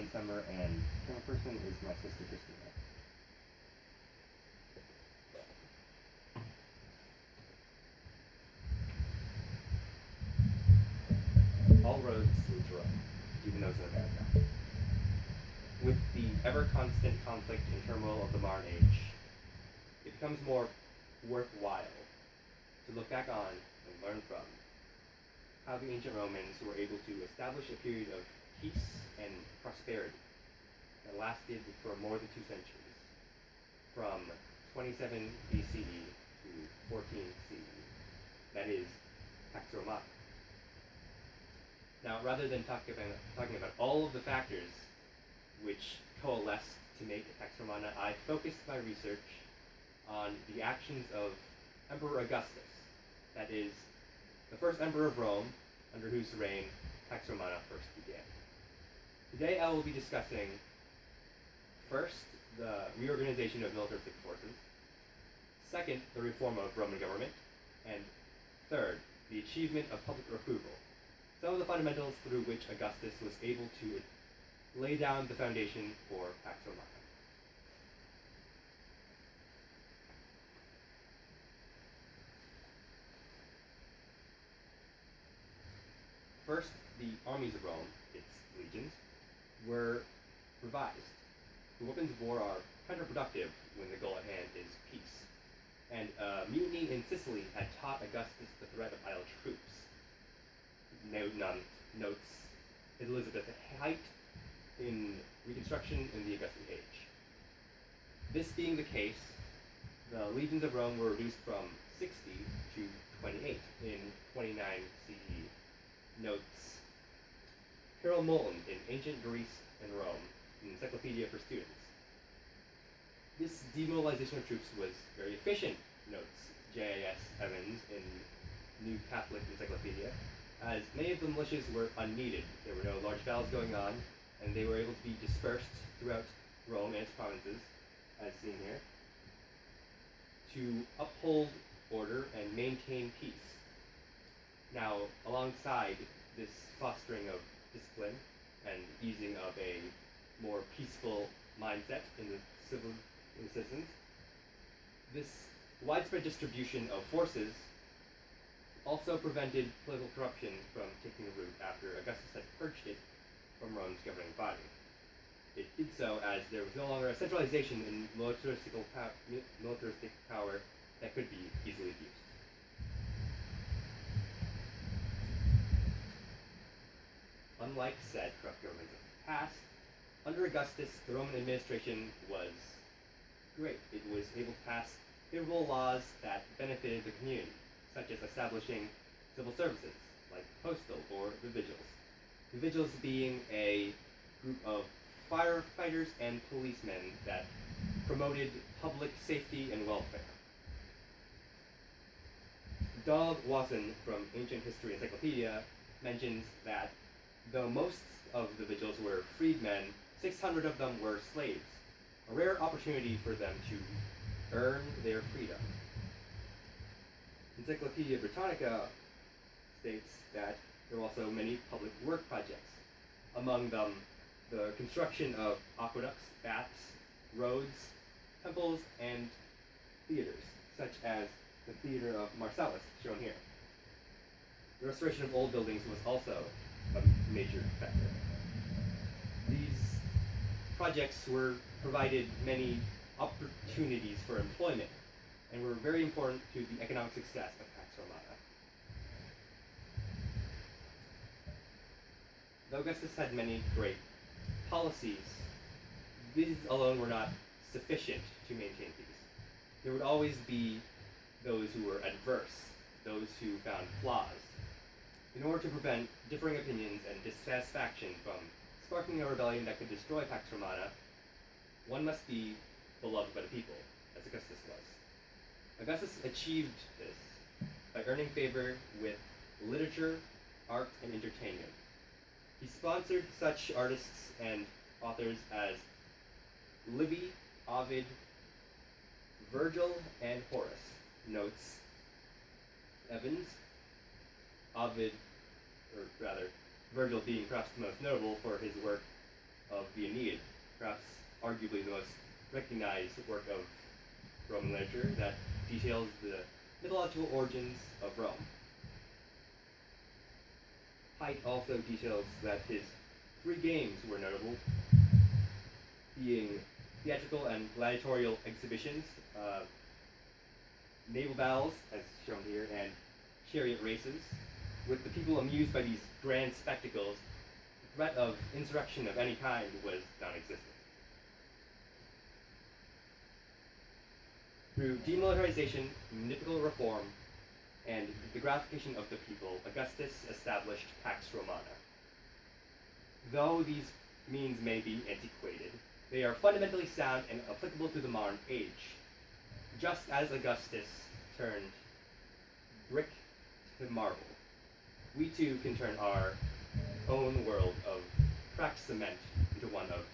name's Summer, and camera person is my sister Christina. All roads lead to Rome, even those in America. With the ever-constant conflict and turmoil of the modern age, it becomes more worthwhile to look back on and learn from how the ancient Romans were able to establish a period of peace and prosperity that lasted for more than 2 centuries, from 27 BCE to 14 CE, that is, Pax Romana. Now, rather than talking about all of the factors which coalesced to make Pax Romana, I focused my research on the actions of Emperor Augustus, that is, the first emperor of Rome, under whose reign Pax Romana first began. Today I will be discussing, first, the reorganization of militaristic forces, second, the reform of Roman government, and third, the achievement of public approval, some of the fundamentals through which Augustus was able to lay down the foundation for Pax Romana. First, the armies of Rome, its legions, were revised. The weapons of war are counterproductive when the goal at hand is peace. And mutiny in Sicily had taught Augustus the threat of idle troops. Notes Elizabeth height in Reconstruction in the Augustan age. This being the case, the legions of Rome were reduced from 60 to 28 in 29 CE. Notes Carol Moulton in Ancient Greece and Rome, an encyclopedia for students. This demobilization of troops was very efficient, notes J.A.S. Evans in New Catholic Encyclopedia, as many of the militias were unneeded. There were no large battles going on, and they were able to be dispersed throughout Rome and its provinces, as seen here, to uphold order and maintain peace. Now, alongside this fostering of discipline and easing of a more peaceful mindset in the citizens, this widespread distribution of forces also prevented political corruption from taking root after Augustus had purged it from Rome's governing body. It did so as there was no longer a centralization in militaristic power that could be easily abused. Unlike said corrupt governments of the past, under Augustus, the Roman administration was great. It was able to pass favorable laws that benefited the community, such as establishing civil services, like postal or the vigils. The vigils being a group of firefighters and policemen that promoted public safety and welfare. Donald Wasson from Ancient History Encyclopedia mentions that though most of the vigils were freedmen, 600 of them were slaves, a rare opportunity for them to earn their freedom. Encyclopedia Britannica states that there were also many public work projects, among them the construction of aqueducts, baths, roads, temples, and theaters, such as the Theater of Marcellus, shown here. The restoration of old buildings was also a major factor. These projects provided many opportunities for employment and were very important to the economic success of Pax Romana. Though Augustus had many great policies, these alone were not sufficient to maintain peace. There would always be those who were adverse, those who found flaws. In order to prevent differing opinions and dissatisfaction from sparking a rebellion that could destroy Pax Romana, one must be beloved by the people, as Augustus was. Augustus achieved this by earning favor with literature, art, and entertainment. He sponsored such artists and authors as Livy, Ovid, Virgil, and Horace. Notes Evans, Ovid, or rather, Virgil being perhaps the most notable for his work of the Aeneid, perhaps arguably the most recognized work of Roman literature that details the mythological origins of Rome. Height also details that his three games were notable, being theatrical and gladiatorial exhibitions, naval battles, as shown here, and chariot races. With the people amused by these grand spectacles, the threat of insurrection of any kind was non-existent. Through demilitarization, municipal reform, and the gratification of the people, Augustus established Pax Romana. Though these means may be antiquated, they are fundamentally sound and applicable to the modern age. Just as Augustus turned brick to marble, we too can turn our own world of cracked cement into one of